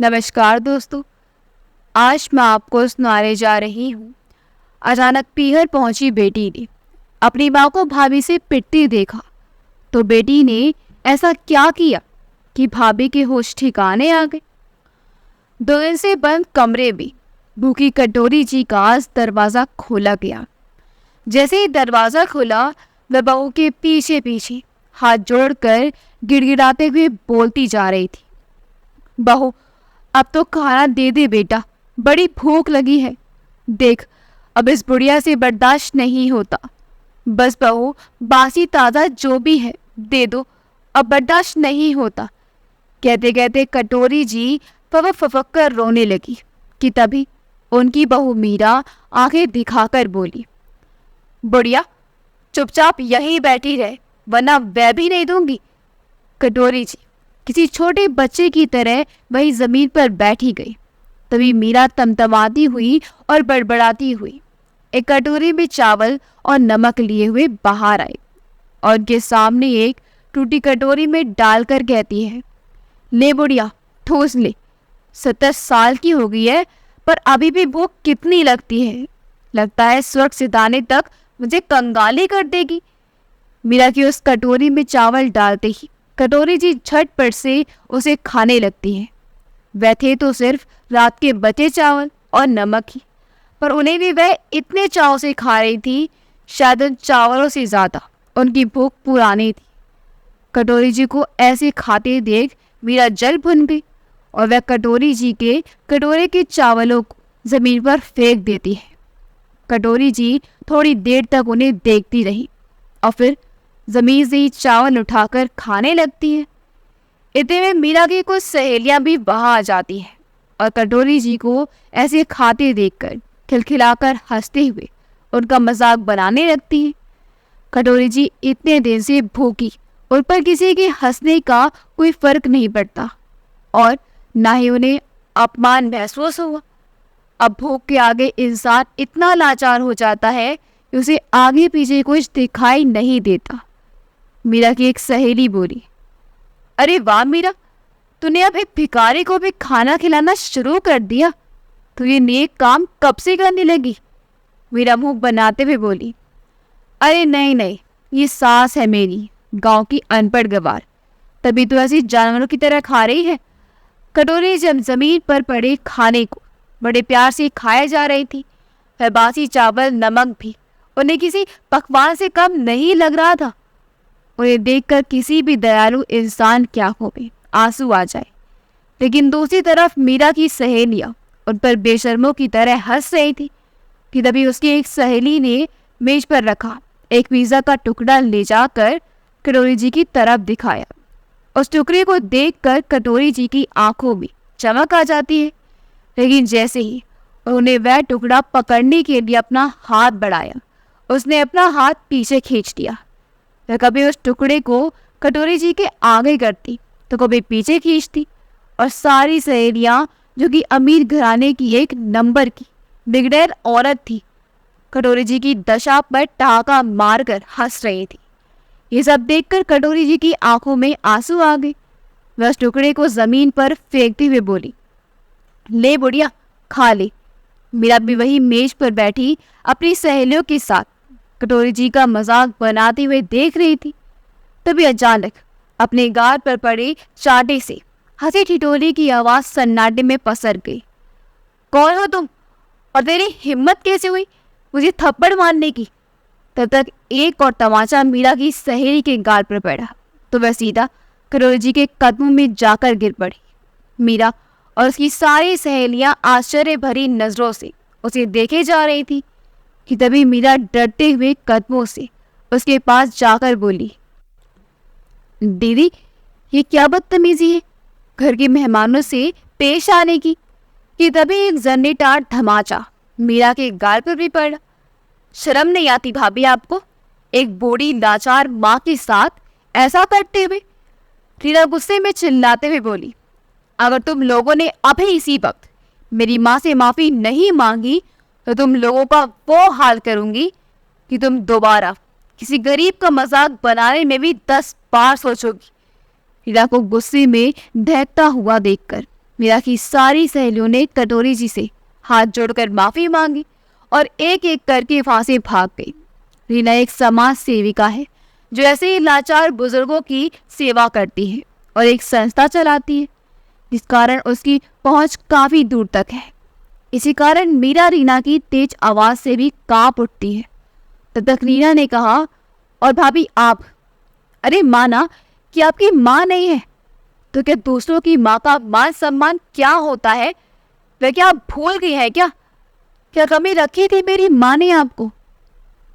नमस्कार दोस्तों। आज मैं आपको सुनाने जा रही हूँ। अचानक पीहर पहुंची बेटी ने अपनी माँ को भाभी से पिटती देखा तो बेटी ने ऐसा क्या किया कि भाभी के होश ठिकाने आ गए। 2 दिन से बंद कमरे में भूखी कटोरी जी का आज दरवाज़ा खोला गया। जैसे ही दरवाज़ा खुला वह बहू के पीछे पीछे हाथ जोड़कर गिड़गिड़ाते हुए बोलती जा रही थी, बहू अब तो खाना दे दे बेटा, बड़ी भूख लगी है। देख अब इस बुढ़िया से बर्दाश्त नहीं होता। बस बहू बासी ताज़ा जो भी है दे दो, अब बर्दाश्त नहीं होता। कहते कहते कटोरी जी फवक फवक कर रोने लगी कि तभी उनकी बहू मीरा आंखें दिखाकर बोली, बुढ़िया चुपचाप यहीं बैठी रहे वरना वह भी नहीं दूंगी। कटोरी जी किसी छोटे बच्चे की तरह वही जमीन पर बैठी गई। तभी मीरा तमतमाती हुई और बड़बड़ाती हुई एक कटोरी में चावल और नमक लिए हुए बाहर आई और उनके सामने एक टूटी कटोरी में डालकर कहती है, ले बुढ़िया ठूस ले। 70 साल की हो गई है पर अभी भी भूख कितनी लगती है। लगता है स्वर्ग सिधाने तक मुझे कंगाली कर देगी। मीरा की उस कटोरी में चावल डालते ही कटोरी जी झटपट से उसे खाने लगती है। वह थे तो सिर्फ रात के बचे चावल और नमक ही, पर उन्हें भी वह इतने चाव से खा रही थी, शायद उन चावलों से ज़्यादा उनकी भूख पुरानी थी। कटोरी जी को ऐसे खाते देख मीरा जल भुन गई और वह कटोरी जी के कटोरे के चावलों को ज़मीन पर फेंक देती है। कटोरी जी थोड़ी देर तक उन्हें देखती रही और फिर ज़मीन से ही चावल उठाकर खाने लगती है। इतने में मीरा की कुछ सहेलियां भी वहां आ जाती हैं और कटोरी जी को ऐसे खाते देखकर खिलखिलाकर हंसते हुए उनका मजाक बनाने लगती हैं। कटोरी जी इतने दिन से भूखी, उन पर किसी के हंसने का कोई फर्क नहीं पड़ता और ना ही उन्हें अपमान महसूस हुआ। अब भूख के आगे इंसान इतना लाचार हो जाता है कि उसे आगे पीछे कुछ दिखाई नहीं देता। मीरा की एक सहेली बोली, अरे वाह मीरा, तूने अब एक भिखारी को भी खाना खिलाना शुरू कर दिया। तो ये नेक काम कब से करने लगी? मीरा मुंह बनाते हुए बोली, अरे नहीं नहीं, ये सास है मेरी, गांव की अनपढ़ गवार, तभी तो ऐसी जानवरों की तरह खा रही है। कटोरी जब जमीन पर पड़े खाने को बड़े प्यार से खाए जा रही थी, वह बासी चावल नमक भी उन्हें किसी पकवान से कम नहीं लग रहा था। उन्हें देखकर किसी भी दयालु इंसान की आंखों में आंसू आ जाए, लेकिन दूसरी तरफ मीरा की सहेलियां उन पर बेशर्मों की तरह हंस रही थी कि तभी उसकी एक सहेली ने मेज पर रखा एक पिज्जा का टुकड़ा ले जाकर कटोरी जी की तरफ दिखाया। उस टुकड़े को देखकर कटोरी जी की आंखों में चमक आ जाती है, लेकिन जैसे ही उन्हें वह टुकड़ा पकड़ने के लिए अपना हाथ बढ़ाया, उसने अपना हाथ पीछे खींच दिया। वह कभी उस टुकड़े को कटोरी जी के आगे करती तो कभी पीछे खींचती और सारी सहेलियां, जो कि अमीर घराने की एक नंबर की बिगड़ैल औरत थी, कटोरी जी की दशा पर ठहाका मारकर हंस रही थी। ये सब देखकर कटोरी जी की आंखों में आंसू आ गए। वह उस टुकड़े को जमीन पर फेंकते हुए बोली, ले बुढ़िया खा ले। मीरा भी वही मेज पर बैठी अपनी सहेलियों के साथ कटोरी जी का मजाक बनाते हुए देख रही थी। तभी अचानक अपने गाल पर पड़े चांटे से हंसी ठिठोली की आवाज सन्नाटे में पसर गई। कौन हो तुम और तेरी हिम्मत कैसे हुई मुझे थप्पड़ मारने की? तब तक एक और तमाचा मीरा की सहेली के गाल पर पड़ा तो वह सीधा कटोरी जी के कदमों में जाकर गिर पड़ी। मीरा और उसकी सारी सहेलियां आश्चर्य भरी नजरों से उसे देखे जा रही थी कि तभी मीरा डरते हुए कदमों से उसके पास जाकर बोली, दीदी ये क्या बदतमीजी है घर के मेहमानों से पेश आने की? कि तभी एक जन्नेटार धमाचा मीरा के गाल पर भी पड़ा। शर्म नहीं आती भाभी आपको, एक बूढ़ी लाचार माँ के साथ ऐसा करते हुए? रीना गुस्से में चिल्लाते हुए बोली, अगर तुम लोगों ने अभी इसी वक्त मेरी माँ से माफ़ी नहीं मांगी तो तुम लोगों का वो हाल करूंगी कि तुम दोबारा किसी गरीब का मजाक बनाने में भी 10 बार सोचोगी। हीरा को गुस्से में दहकता हुआ देखकर मीरा की सारी सहेलियों ने कटोरी जी से हाथ जोड़कर माफी मांगी और एक एक करके वहां से भाग गई। रीना एक समाज सेविका है जो ऐसे ही लाचार बुजुर्गों की सेवा करती है और एक संस्था चलाती है, जिस कारण उसकी पहुंच काफी दूर तक है। इसी कारण मीरा रीना की तेज आवाज से भी कांप उठती है। तब तक रीना ने कहा, और भाभी आप, अरे माना कि आपकी माँ नहीं है तो क्या दूसरों की माँ का मान सम्मान क्या होता है, वह क्या आप भूल गई है क्या? क्या कमी रखी थी मेरी माँ ने आपको?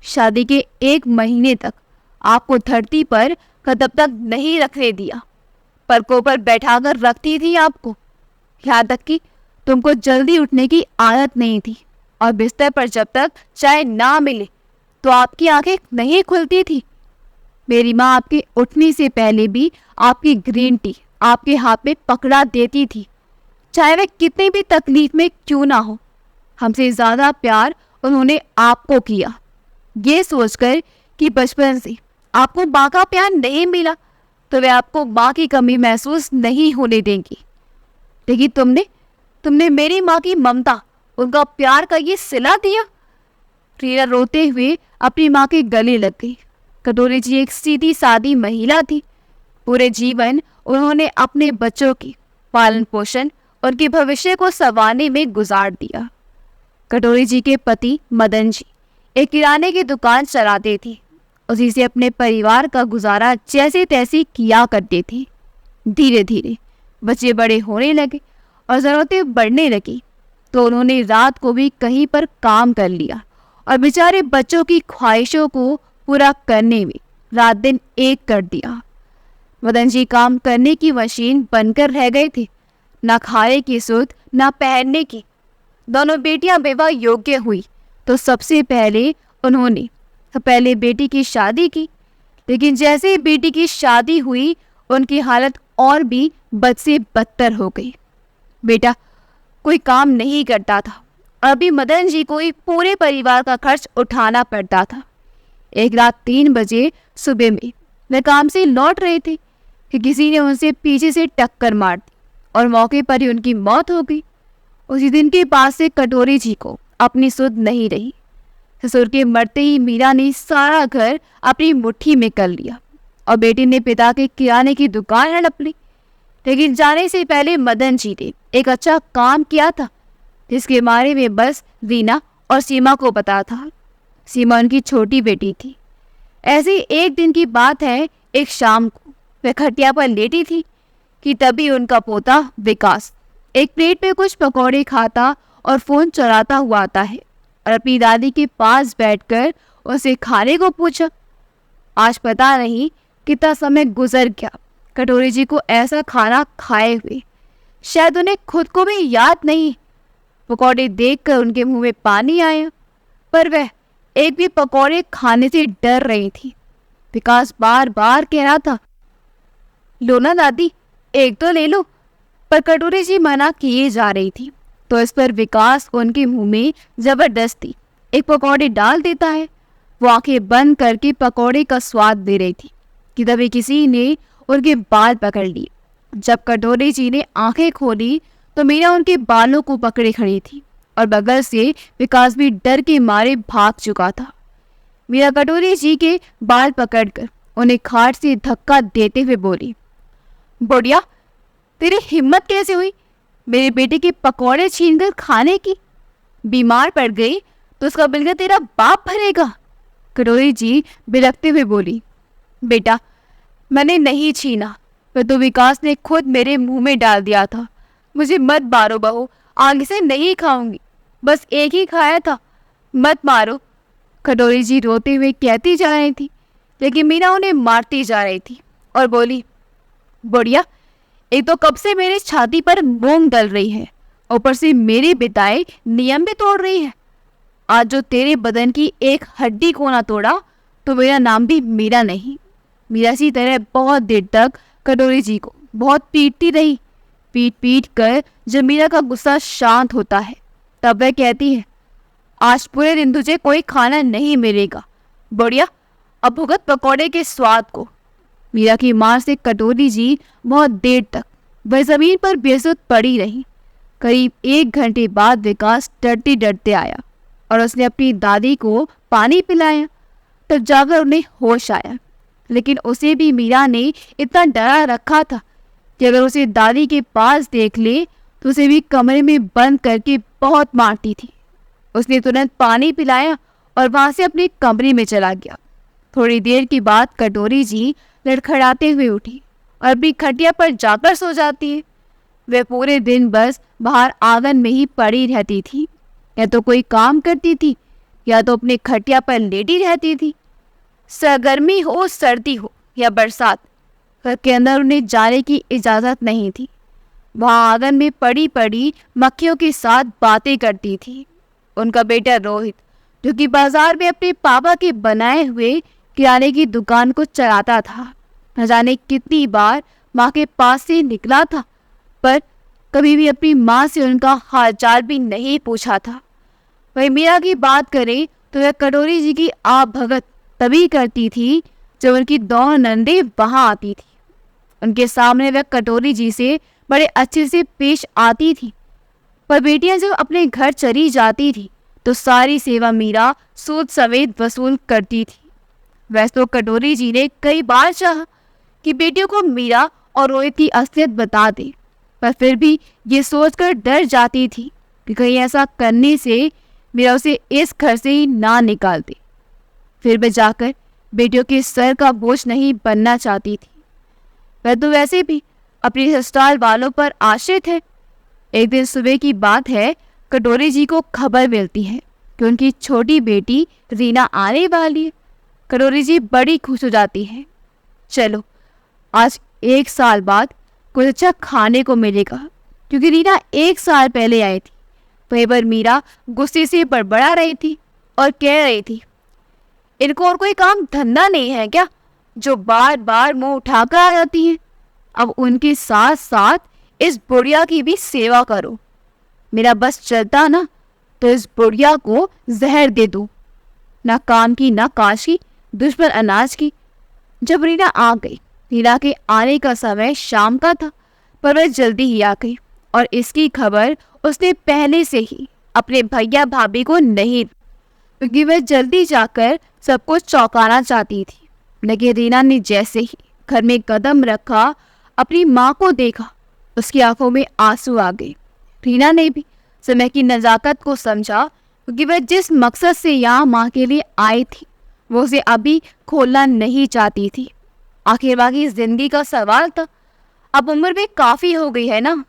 शादी के 1 महीने तक आपको धरती पर कदम तक नहीं रखने दिया, पलकों पर बैठाकर रखती थी आपको। यहाँ तक कि तुमको जल्दी उठने की आदत नहीं थी और बिस्तर पर जब तक चाय ना मिले तो आपकी आंखें नहीं खुलती थी। मेरी माँ आपके उठने से पहले भी आपकी ग्रीन टी आपके हाथ में पकड़ा देती थी, चाहे वह कितनी भी तकलीफ में क्यों ना हो। हमसे ज़्यादा प्यार उन्होंने आपको किया, ये सोचकर कि बचपन से आपको माँ का प्यार नहीं मिला तो वे आपको माँ की कमी महसूस नहीं होने देंगी। लेकिन तुमने मेरी माँ की ममता, उनका प्यार का ये सिला दिया। रीना रोते हुए अपनी माँ के गले लग गई। कटोरी जी एक सीधी सादी महिला थी। पूरे जीवन उन्होंने अपने बच्चों की पालन पोषण, उनके भविष्य को संवारने में गुजार दिया। कटोरी जी के पति मदन जी एक किराने की दुकान चलाते थे। उसी से अपने परिवार का गुजारा जैसे तैसे किया करते थे। धीरे धीरे बच्चे बड़े होने लगे और ज़रूरतें बढ़ने लगी तो उन्होंने रात को भी कहीं पर काम कर लिया और बेचारे बच्चों की ख्वाहिशों को पूरा करने में रात दिन एक कर दिया। मदन जी काम करने की मशीन बनकर रह गए थे, ना खाने की सुध ना पहनने की। दोनों बेटियां विवाह योग्य हुई तो सबसे पहले उन्होंने पहले बेटी की शादी की, लेकिन जैसे ही बेटी की शादी हुई उनकी हालत और भी बद से बदतर हो गई। बेटा कोई काम नहीं करता था, अभी मदन जी को ही पूरे परिवार का खर्च उठाना पड़ता था। एक रात 3 बजे सुबह में वे काम से लौट रहे थे कि किसी ने उनसे पीछे से टक्कर मार दी और मौके पर ही उनकी मौत हो गई। उसी दिन के बाद से कटोरी जी को अपनी सुध नहीं रही। ससुर के मरते ही मीरा ने सारा घर अपनी मुट्ठी में कर लिया और बेटी ने पिता के किराने की दुकान हड़प ली। लेकिन जाने से पहले मदन जी ने एक अच्छा काम किया था, जिसके बारे में बस रीना और सीमा को पता था। सीमा उनकी छोटी बेटी थी। ऐसी एक दिन की बात है, एक शाम को वह खटिया पर लेटी थी कि तभी उनका पोता विकास एक प्लेट में कुछ पकौड़े खाता और फोन चलाता हुआ आता है और अपनी दादी के पास बैठकर उसे खाने को पूछा। आज पता नहीं कितना समय गुजर गया कटोरी जी को ऐसा खाना खाए हुए, शायद उन्हें खुद को भी याद नहीं। पकौड़े देखकर उनके मुंह में पानी आया, पर वह एक भी पकौड़े खाने से डर रही थी। विकास बार बार कह रहा था, लो ना दादी, एक तो ले लो, पर कटोरी जी मना किए जा रही थी। तो इस पर विकास उनके मुंह में जबरदस्ती एक पकौड़े डाल देता है। वो आंखें बंद करके पकौड़े का स्वाद दे रही थी कि तभी किसी ने उनके बाल पकड़ लिए। जब कटोरी जी ने आंखें खोली तो मीरा उनके बालों को पकड़े खड़ी थी और बगल से विकास भी डर के मारे भाग चुका था। मीरा कटोरी जी के बाल पकड़कर उन्हें खाट से धक्का देते हुए बोली, बुढ़िया, तेरी हिम्मत कैसे हुई मेरे बेटे के पकौड़े छीनकर खाने की? बीमार पड़ गई तो उसका बिल तेरा बाप भरेगा। कटोरी जी बिलखते हुए बोली, बेटा मैंने नहीं छीना, वह तो विकास ने खुद मेरे मुंह में डाल दिया था। मुझे मत मारो बहू, आगे से नहीं खाऊंगी, बस एक ही खाया था, मत मारो। कटोरी जी रोते हुए कहती जा रही थी, लेकिन मीरा उन्हें मारती जा रही थी और बोली, बुढ़िया, एक तो कब से मेरे छाती पर मूंग डल रही है, ऊपर से मेरे बिताए नियम भी तोड़ रही है। आज जो तेरे बदन की एक हड्डी को ना तोड़ा तो मेरा नाम भी मीरा नहीं। मीरा सी तरह बहुत देर तक कटोरी जी को बहुत पीटती रही। पीट पीट कर जब मीरा का गुस्सा शांत होता है तब वह कहती है, आज पूरे दिन तुझे कोई खाना नहीं मिलेगा, बढ़िया, अब भुगत पकौड़े के स्वाद को। मीरा की मार से कटोरी जी बहुत देर तक वह जमीन पर बेसुध पड़ी रही। करीब 1 घंटे बाद विकास डरते डरते आया और उसने अपनी दादी को पानी पिलाया। तब जाकर उन्हें होश आया, लेकिन उसे भी मीरा ने इतना डरा रखा था कि अगर उसे दादी के पास देख ले तो उसे भी कमरे में बंद करके बहुत मारती थी। उसने तुरंत पानी पिलाया और वहां से अपने कमरे में चला गया। थोड़ी देर के बाद कटोरी जी लड़खड़ाते हुए उठी और अपनी खटिया पर जाकर सो जाती है। वह पूरे दिन बस बाहर आंगन में ही पड़ी रहती थी, या तो कोई काम करती थी या तो अपने खटिया पर लेटी रहती थी। गर्मी हो, सर्दी हो या बरसात, घर के अंदर उन्हें जाने की इजाज़त नहीं थी। वहाँ आंगन में पड़ी पड़ी मक्खियों के साथ बातें करती थी। उनका बेटा रोहित, जो कि बाजार में अपने पापा के बनाए हुए किराने की दुकान को चलाता था, न जाने कितनी बार माँ के पास से निकला था, पर कभी भी अपनी माँ से उनका हालचाल भी नहीं पूछा था। वही मीरा की बात करें तो वह कटोरी जी की आप भगत तभी करती थी जब उनकी दोनों नंदे वहाँ आती थी। उनके सामने वह कटोरी जी से बड़े अच्छे से पेश आती थी, पर बेटियां जब अपने घर चली जाती थी तो सारी सेवा मीरा सूद समेत वसूल करती थी। वैसे तो कटोरी जी ने कई बार चाहा कि बेटियों को मीरा और रोहित की असलियत बता दे, पर फिर भी ये सोचकर डर जाती थी कि कहीं ऐसा करने से मीरा उसे इस घर से ही ना निकाल दे। फिर वह जाकर बेटियों के सर का बोझ नहीं बनना चाहती थी। वह तो वैसे भी अपनी ससुराल वालों पर आश्रित है। एक दिन सुबह की बात है, कटोरी जी को खबर मिलती है कि उनकी छोटी बेटी रीना आने वाली है। कटोरी जी बड़ी खुश हो जाती है। चलो, आज 1 साल बाद कुछ अच्छा खाने को मिलेगा, क्योंकि रीना 1 साल पहले आई थी। वहीं पर मीरा गुस्से से बड़बड़ा रही थी और कह रही थी, इनको और कोई काम धंधा नहीं है क्या, जो बार बार मुंह उठाकर आ जाती हैं। अब उनके साथ साथ इस बुढ़िया की भी सेवा करो। मेरा बस चलता ना तो इस बुढ़िया को जहर दे दो। ना काम की ना काश की, दुश्मन अनाज की। जब रीना आ गई, रीना के आने का समय शाम का था, पर वह जल्दी ही आ गई और इसकी खबर उसने पहले से ही अपने भैया भाभी को नहीं, क्योंकि वह जल्दी जाकर सबको चौंकाना चाहती थी। लेकिन रीना ने जैसे ही घर में कदम रखा, अपनी माँ को देखा, उसकी आंखों में आंसू आ गए। रीना ने भी समय की नज़ाकत को समझा, क्योंकि वह जिस मकसद से यहाँ माँ के लिए आई थी वो उसे अभी खोलना नहीं चाहती थी। आखिर बाकी जिंदगी का सवाल था। अब उम्र भी काफ़ी हो गई है ना।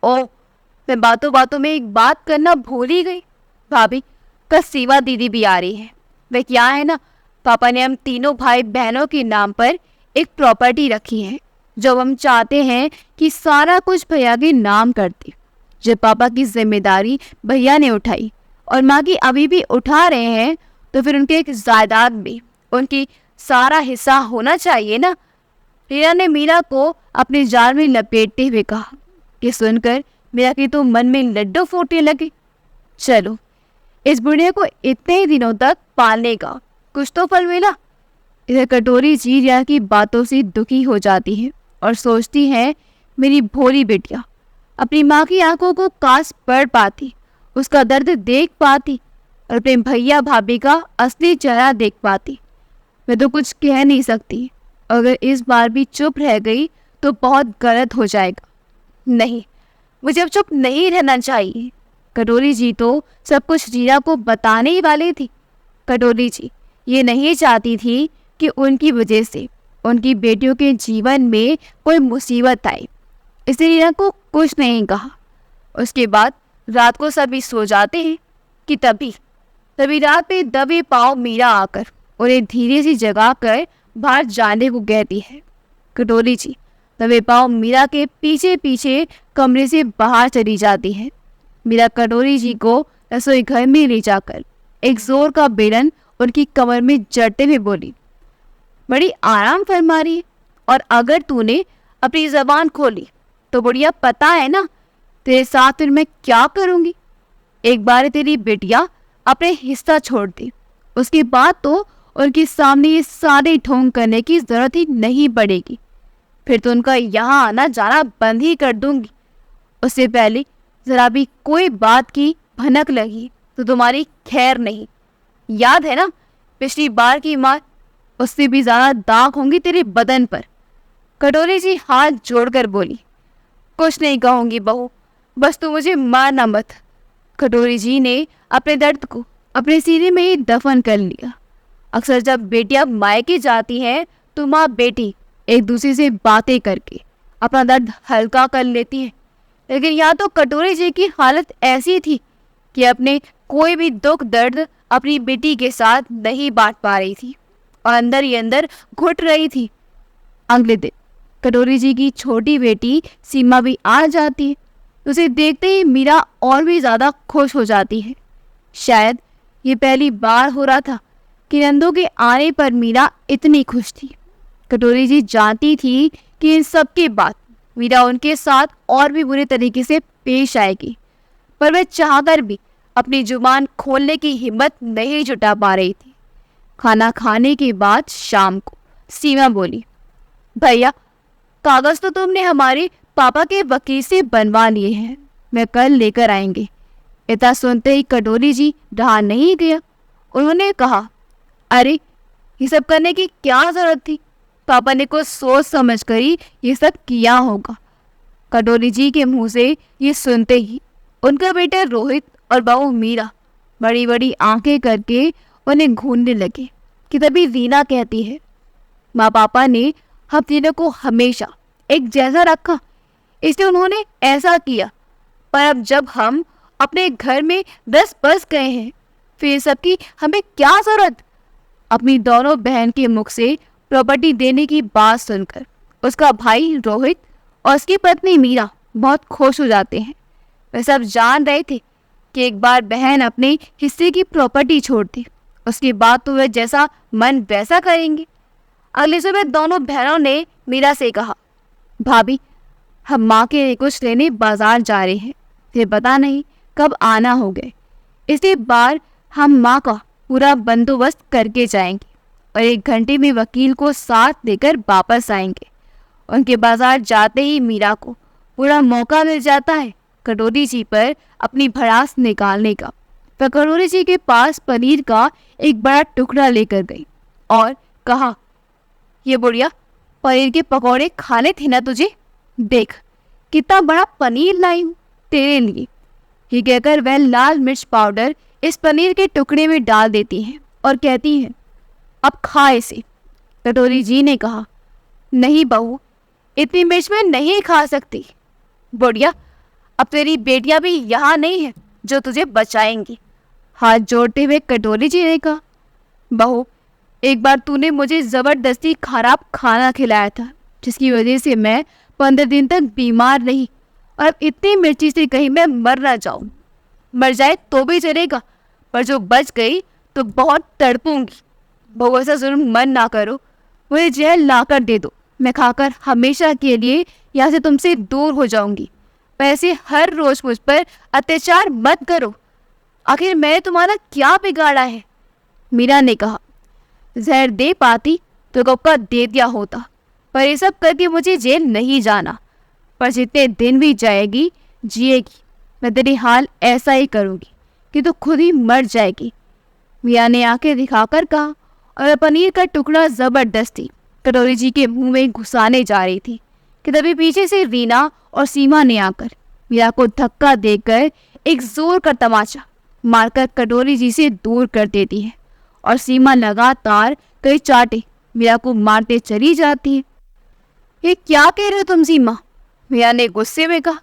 ओह, मैं बातों बातों में एक बात करना भूल ही गई। भाभी, कल सीमा दीदी भी आ रही है। वह क्या है ना, पापा ने हम तीनों भाई बहनों के नाम पर एक प्रॉपर्टी रखी है, जो हम चाहते हैं कि सारा कुछ भैया के नाम कर दे। जब पापा की जिम्मेदारी भैया ने उठाई और माँ की अभी भी उठा रहे हैं, तो फिर उनके एक जायदाद में उनकी सारा हिस्सा होना चाहिए ना। रीना ने मीरा को अपने जाल में लपेटते हुए कहा। कि सुनकर मीरा के तो मन में लड्डू फूटने लगे। चलो, इस बुढ़िया को इतने दिनों तक पालने का कुछ तो फल मिला। इधर कटोरी जी रीना की बातों से दुखी हो जाती है और सोचती है, मेरी भोली बेटिया अपनी माँ की आंखों को काश पढ़ पाती, उसका दर्द देख पाती और अपने भैया भाभी का असली चेहरा देख पाती। मैं तो कुछ कह नहीं सकती। अगर इस बार भी चुप रह गई तो बहुत गलत हो जाएगा। नहीं, मुझे अब चुप नहीं रहना चाहिए। कटोरी जी तो सब कुछ रीना को बताने ही वाली थी। कटोरी जी ये नहीं चाहती थी कि उनकी वजह से उनकी बेटियों के जीवन में कोई मुसीबत आई, इसलिए रीना को कुछ नहीं कहा। उसके बाद रात को सभी सो जाते हैं कि तभी रात में दबे पाँव मीरा आकर उन्हें धीरे से जगाकर बाहर जाने को कहती है। कटोरी जी दबे पाँव मीरा के पीछे पीछे कमरे से बाहर चली जाती है। मीरा कटोरी जी को रसोई घर में ले जाकर एक जोर का बेलन उनकी कमर में जड़ते हुए बोली, बड़ी आराम फरमा रही है, और अगर तूने अपनी जबान खोली तो बुढ़िया पता है ना तेरे साथ फिर मैं क्या करूँगी। एक बार तेरी बेटिया अपने हिस्सा छोड़ दे, उसके बाद तो उनके सामने ये सारे ढोंग करने की जरूरत ही नहीं पड़ेगी। फिर तो उनका यहाँ आना जाना बंद ही कर दूंगी। उससे पहले जरा भी कोई बात की भनक लगी तो तुम्हारी खैर नहीं। याद है ना पिछली बार की मार? उससे भी ज्यादा दाग होंगी तेरे बदन पर। कटोरी जी हाथ जोड़कर बोली, कुछ नहीं कहूंगी बहू, बस तू मुझे मारना मत। कटोरी जी ने अपने दर्द को अपने सीने में ही दफन कर लिया। अक्सर जब बेटियां मायके जाती हैं तो माँ बेटी एक दूसरे से बातें करके अपना दर्द हल्का कर लेती है, लेकिन यहाँ तो कटोरी जी की हालत ऐसी थी कि अपने कोई भी दुख दर्द अपनी बेटी के साथ नहीं बांट पा रही थी और अंदर ही अंदर घुट रही थी। अगले दिन कटोरी जी की छोटी बेटी सीमा भी आ जाती है। उसे देखते ही मीरा और भी ज़्यादा खुश हो जाती है। शायद ये पहली बार हो रहा था कि नंदू के आने पर मीरा इतनी खुश थी। कटोरी जी जानती थी कि इन सब के बाद मीरा उनके साथ और भी बुरे तरीके से पेश आएगी, पर वह चाहकर भी अपनी जुबान खोलने की हिम्मत नहीं जुटा पा रही थी। खाना खाने के बाद शाम को सीमा बोली, भैया कागज तो तुमने हमारे पापा के वकील से बनवा लिए हैं, मैं कल लेकर आएंगे। इतना सुनते ही कटोरी जी रहा नहीं गया। उन्होंने कहा, अरे ये सब करने की क्या जरूरत थी? पापा ने कुछ सोच समझ कर ही ये सब किया होगा। कटोरी जी के मुंह से ये सुनते ही उनका बेटा रोहित और बहू मीरा बड़ी बड़ी आंखें करके उन्हें घूरने लगे कि तभी रीना कहती है, माँ पापा ने हम तीनों को हमेशा एक जैसा रखा, इसलिए उन्होंने ऐसा किया। पर अब जब हम अपने घर में 10 बस गए हैं, फिर सबकी हमें क्या जरूरत? अपनी दोनों बहन के मुख से प्रॉपर्टी देने की बात सुनकर उसका भाई रोहित और उसकी पत्नी मीरा बहुत खुश हो जाते हैं। वे सब जान रहे थे कि एक बार बहन अपने हिस्से की प्रॉपर्टी छोड़ दी, उसके बाद तो वे जैसा मन वैसा करेंगे। अगली सुबह दोनों बहनों ने मीरा से कहा, भाभी हम माँ के लिए कुछ लेने बाजार जा रहे हैं, फिर पता नहीं कब आना हो गए, इसलिए बार हम माँ का पूरा बंदोबस्त करके जाएंगे और 1 घंटे में वकील को साथ देकर वापस आएंगे। उनके बाजार जाते ही मीरा को पूरा मौका मिल जाता है कटोरी जी पर अपनी भड़ास निकालने का। वह कटोरी जी के पास पनीर का एक बड़ा टुकड़ा लेकर गई और कहा, ये बुढ़िया पनीर के पकौड़े खाने थे ना तुझे, देख कितना बड़ा पनीर लाई हूँ तेरे लिए। ये कहकर वह लाल मिर्च पाउडर इस पनीर के टुकड़े में डाल देती हैं और कहती हैं, अब खा इसे। कटोरी जी ने कहा, नहीं बहू, इतनी मिर्च में नहीं खा सकती। बुढ़िया अब तेरी बेटियां भी यहाँ नहीं है जो तुझे बचाएंगी। हाथ जोड़ते हुए कटोरी जी ने कहा, बहू एक बार तूने मुझे ज़बरदस्ती खराब खाना खिलाया था, जिसकी वजह से मैं 15 दिन तक बीमार रही, और अब इतनी मिर्ची से कहीं मैं मर ना जाऊं। मर जाए तो भी चलेगा, पर जो बच गई तो बहुत तड़पूंगी। बहू ऐसा जुल्म मन ना करो, मुझे जहर ला कर दे दो, मैं खाकर हमेशा के लिए यहाँ से तुमसे दूर हो जाऊंगी। वैसे हर रोज मुझ पर अत्याचार मत करो, आखिर मैंने तुम्हारा क्या बिगाड़ा है? मीरा ने कहा, जहर दे पाती तो कब का दे दिया होता, पर ये सब करके मुझे जेल नहीं जाना। पर जितने दिन भी जाएगी जिएगी, मैं तेरी हाल ऐसा ही करूँगी कि तू खुद ही मर जाएगी। मीरा ने आंखें दिखाकर कहा और पनीर का टुकड़ा ज़बरदस्ती कटोरी जी के मुंह में घुसाने जा रही थी कि तभी पीछे से रीना और सीमा ने आकर मीरा को धक्का देकर एक जोर का तमाचा मारकर कटोरी जी से दूर कर देती है और सीमा लगातार कई चाटे मीरा को मारते चली जाती है। ये क्या कह रहे हो तुम सीमा? मीरा ने गुस्से में कहा।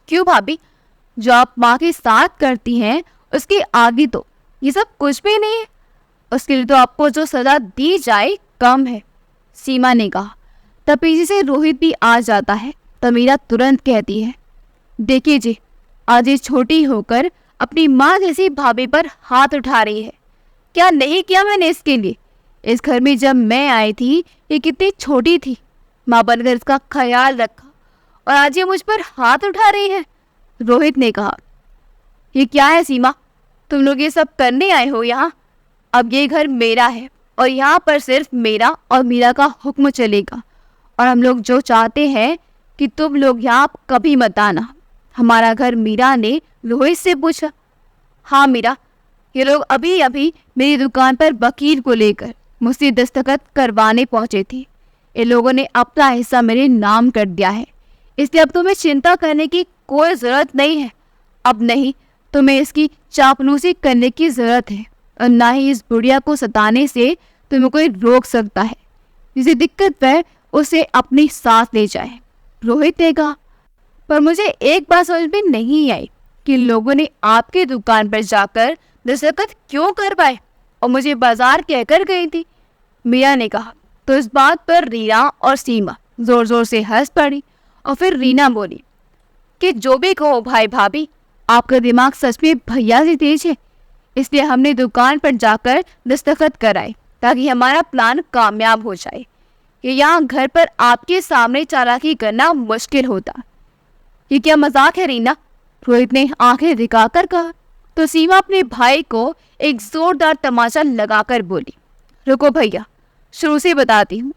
क्यों भाभी, जो आप माँ के साथ करती हैं उसके आगे तो ये सब कुछ भी नहीं है, उसके लिए तो आपको जो सजा दी जाए कम है, सीमा ने कहा। तब पीछे से रोहित भी आ जाता है। तब मीरा तुरंत कहती है, देखिए जी, आज ये छोटी होकर अपनी माँ जैसी भाभी पर हाथ उठा रही है। क्या नहीं किया मैंने इसके लिए? इस घर में जब मैं आई थी ये कितनी छोटी थी, माँ बनकर इसका ख्याल रखा, और आज ये मुझ पर हाथ उठा रही है। रोहित ने कहा, ये क्या है सीमा, तुम लोग ये सब करने आए हो यहाँ? अब ये घर मेरा है और यहाँ पर सिर्फ मेरा और मीरा का हुक्म चलेगा, और हम लोग जो चाहते हैं कि तुम लोग यहाँ कभी मत आना। हमारा घर, मीरा ने रोहित से पूछा। हाँ मीरा, ये लोग अभी अभी मेरी दुकान पर वकील को लेकर मुझसे दस्तखत करवाने पहुंचे थे। इन लोगों ने अपना हिस्सा मेरे नाम कर दिया है, इसलिए अब तुम्हें चिंता करने की कोई ज़रूरत नहीं है। अब नहीं तुम्हें इसकी चापलूसी करने की ज़रूरत है, और ना ही इस बुढ़िया को सताने से तुम्हें कोई रोक सकता है। जिसे दिक्कत है उसे अपनी साथ ले जाए, रोहित ने कहा। पर मुझे एक बात समझ में नहीं आई कि लोगों ने आपके दुकान पर जाकर दस्तखत क्यों करवाए और मुझे बाजार कहकर गई थी, मीरा ने कहा। तो इस बात पर रीना और सीमा जोर जोर से हंस पड़ी और फिर रीना बोली कि जो भी कहो भाई भाभी, आपका दिमाग सच में भैया से तेज है, इसलिए हमने दुकान पर जाकर दस्तखत कराए ताकि हमारा प्लान कामयाब हो जाए। कि यहाँ घर पर आपके सामने चालाकी करना मुश्किल होता। ये क्या मजाक है रीना, रोहित ने आंखें दिखाकर कहा। तो सीमा अपने भाई को एक जोरदार तमाचा लगाकर बोली, रुको भैया, शुरू से बताती हूँ।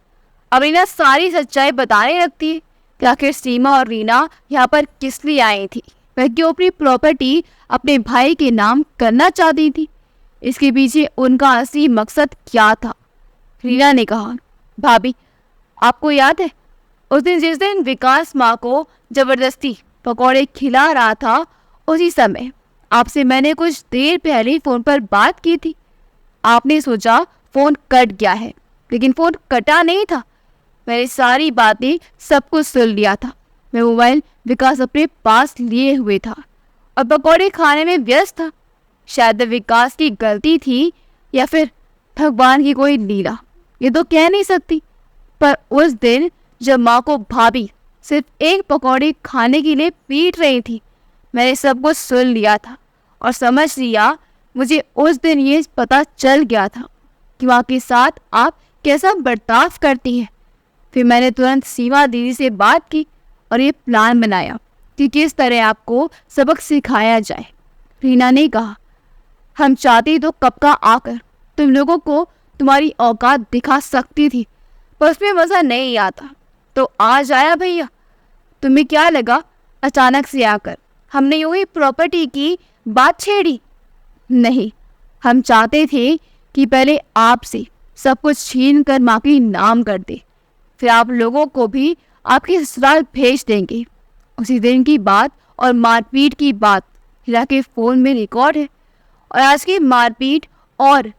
अब रीना सारी सच्चाई बताने लगती है कि आखिर सीमा और रीना यहाँ पर किस लिए आई थी। वह क्यों अपनी प्रॉपर्टी अपने भाई के नाम करना चाहती थी, इसके पीछे उनका असली मकसद क्या था। रीना ने कहा, भाभी आपको याद है उस दिन जिस दिन विकास माँ को जबरदस्ती पकौड़े खिला रहा था, उसी समय आपसे मैंने कुछ देर पहले फ़ोन पर बात की थी। आपने सोचा फ़ोन कट गया है, लेकिन फ़ोन कटा नहीं था। मैंने सारी बातें सब कुछ सुन लिया था। मैं मोबाइल विकास अपने पास लिए हुए था और पकौड़े खाने में व्यस्त था। शायद विकास की गलती थी या फिर भगवान की कोई लीला, ये तो कह नहीं सकती। पर उस दिन जब माँ को भाभी सिर्फ एक पकौड़े खाने के लिए पीट रही थी, मैंने सब कुछ सुन लिया था और समझ लिया। मुझे उस दिन ये पता चल गया था कि माँ के साथ आप कैसा बर्ताव करती हैं। फिर मैंने तुरंत सीमा दीदी से बात की और ये प्लान बनाया कि किस तरह आपको सबक सिखाया जाए। रीना ने कहा, हम चाहते तो कब का आकर तुम लोगों को तुम्हारी औकात दिखा सकती थी, पर उसमें मज़ा नहीं आता तो आज आया भैया। तुम्हें क्या लगा अचानक से आकर हमने यूँ ही प्रॉपर्टी की बात छेड़ी? नहीं, हम चाहते थे कि पहले आपसे सब कुछ छीन कर माँ के नाम कर दे, फिर आप लोगों को भी आपके ससुराल भेज देंगे। उसी दिन की बात और मारपीट की बात हीरा के फ़ोन में रिकॉर्ड है और आज की मारपीट और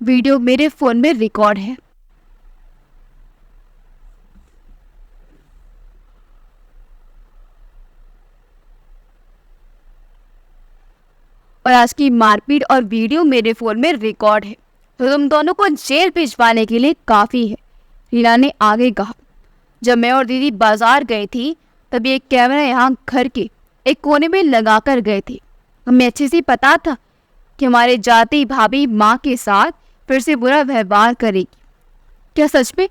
वीडियो मेरे फ़ोन में रिकॉर्ड है। और आज की मारपीट और वीडियो मेरे फ़ोन में रिकॉर्ड है, तो तुम दोनों को जेल भिजवाने के लिए काफ़ी है, रीना ने आगे कहा। जब मैं और दीदी बाजार गई थी तब एक कैमरा यहाँ घर के एक कोने में लगा कर गए थे। हमें अच्छे से पता था कि हमारे जाती भाभी माँ के साथ फिर से बुरा व्यवहार करेगी। क्या सच में?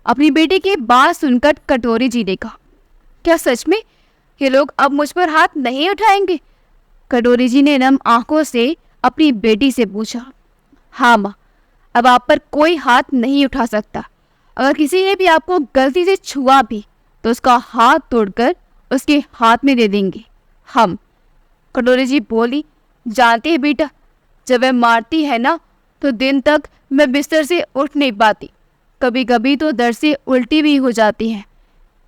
अपनी बेटी की बात सुनकर कटोरी जी ने कहा। क्या सच में ये लोग अब मुझ पर हाथ नहीं उठाएंगे? कटोरी जी ने नम आंखों से अपनी बेटी से पूछा। हाँ माँ, अब आप पर कोई हाथ नहीं उठा सकता। अगर किसी ने भी आपको गलती से छुआ भी तो उसका हाथ तोड़कर उसके हाथ में दे देंगे हम। कटोरी जी बोली, जानते हैं बेटा, जब वह मारती है ना तो दिन तक मैं बिस्तर से उठ नहीं पाती, कभी कभी तो दर्द से उल्टी भी हो जाती है।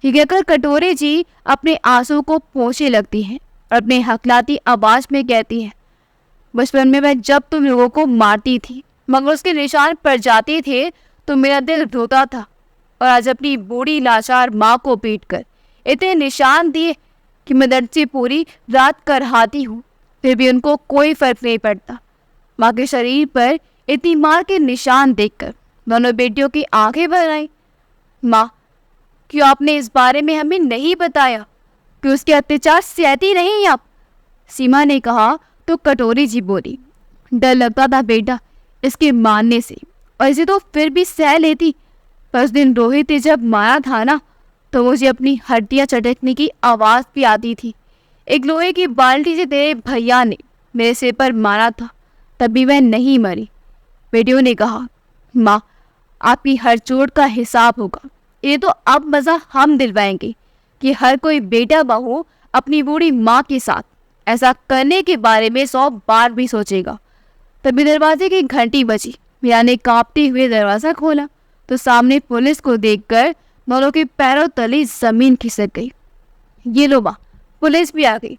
ये कहकर कटोरी जी अपने आंसू को पोंछने लगती हैं और अपने हकलाती आवाज़ में कहती हैं, बचपन में मैं जब तुम लोगों को मारती थी मगर उसके निशान पड़ जाते थे तो मेरा दिल रोता था, और आज अपनी बूढ़ी लाचार माँ को पीटकर इतने निशान दिए कि मैं दर्द से पूरी रात करहाती हूँ, फिर भी उनको कोई फर्क नहीं पड़ता। माँ के शरीर पर इतनी मार के निशान देखकर दोनों बेटियों की आंखें भर आईं। माँ, क्यों आपने इस बारे में हमें नहीं बताया कि उसके अत्याचार सहती नहीं आप? सीमा ने कहा तो कटोरी जी बोली, डर लगता था बेटा इसके मारने से, और इसे तो फिर भी सह लेती, पर उस दिन रोहित ने जब मारा था ना तो मुझे अपनी हड्डियां चटकने की आवाज़ भी आती थी। एक लोहे की बाल्टी से तेरे भैया ने मेरे सिर पर मारा था, तभी वह नहीं मरी। बेटियों ने कहा, माँ आपकी हर चोट का हिसाब होगा, ये तो अब मज़ा हम दिलवाएंगे कि हर कोई बेटा बहू अपनी बूढ़ी माँ के साथ ऐसा करने के बारे में 100 बार भी सोचेगा। तभी दरवाजे की घंटी बजी। मीरा ने कांपते हुए दरवाज़ा खोला तो सामने पुलिस को देखकर दोनों के पैरों तले जमीन खिसक गई। ये लो माँ, पुलिस भी आ गई,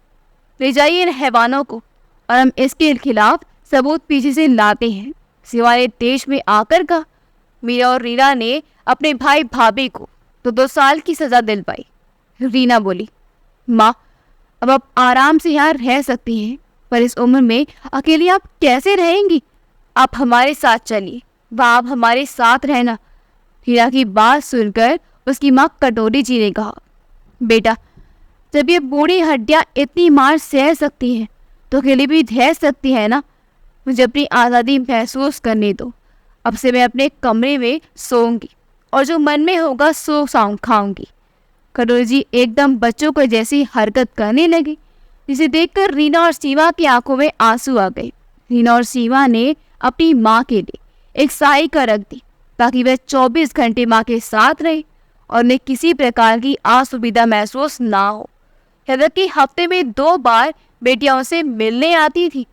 ले जाइए इन हैवानों को और हम इसके खिलाफ सबूत पीछे से लाते हैं, सिवाय देश में आकर का। मीरा और रीना ने अपने भाई भाभी को तो 2 साल की सजा दिलवाई। रीना बोली, माँ अब आप आराम से यहाँ रह सकती हैं, पर इस उम्र में अकेली आप कैसे रहेंगी? आप हमारे साथ चलिए, वहाँ आप हमारे साथ रहना। हीरा की बात सुनकर उसकी माँ कटोरी जी ने कहा, बेटा जब ये बूढ़ी हड्डियाँ इतनी मार सह सकती हैं तो अकेली भी रह सकती है ना। मुझे अपनी आज़ादी महसूस करने दो। अब से मैं अपने कमरे में सोऊंगी और जो मन में होगा सो खाऊंगी। कटोरी जी एकदम बच्चों को जैसी हरकत करने लगी, जिसे देखकर रीना और सीमा की आंखों में आंसू आ गए। रीना और सीमा ने अपनी माँ के लिए एक सहायिका रख दी ताकि वह 24 घंटे माँ के साथ रहे और उन्हें किसी प्रकार की असुविधा महसूस ना हो। यहाँ कि हफ्ते में 2 बार बेटियां उनसे मिलने आती थी।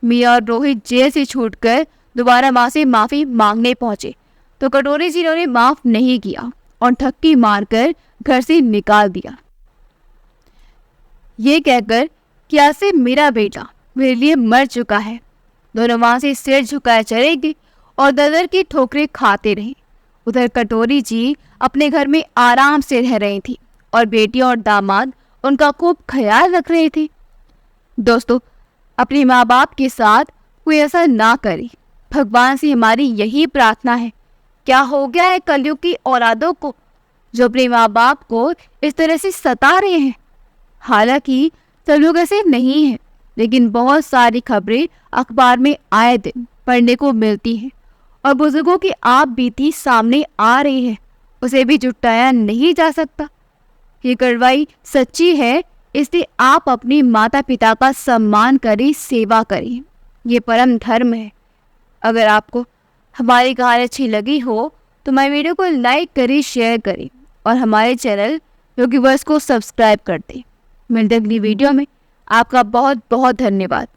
मीरा और रोहित जेल से छूटकर दोबारा माँ से माफ़ी मांगने पहुंचे तो कटोरी जी ने माफ़ नहीं किया और ठक्की मारकर घर से निकाल दिया, ये कहकर कि आज से मेरा बेटा मेरे लिए मर चुका है। दोनों वहां से सिर झुकाए चले गए और दर की ठोकरें खाते रहे। उधर कटोरी जी अपने घर में आराम से रह रही थी और बेटियां और दामाद उनका खूब ख्याल रख रहे थे। दोस्तों, अपने माँ बाप के साथ कोई ऐसा ना करे, भगवान से हमारी यही प्रार्थना है। क्या हो गया है कलयुग की औलादों को जो अपने माँ बाप को इस तरह से सता रहे हैं। हालांकि सब लोग ऐसे नहीं हैं, लेकिन बहुत सारी खबरें अखबार में आए दिन पढ़ने को मिलती हैं और बुजुर्गों की आप बीती सामने आ रही है, उसे भी जुटाया नहीं जा सकता। ये कार्रवाई सच्ची है, इसलिए आप अपने माता पिता का सम्मान करें, सेवा करें, ये परम धर्म है। अगर आपको हमारी कहानी अच्छी लगी हो तो हमारे वीडियो को लाइक करें, शेयर करें और हमारे चैनल यूट्यूबर्स को सब्सक्राइब कर दें। मिलते अगली वीडियो में। आपका बहुत बहुत धन्यवाद।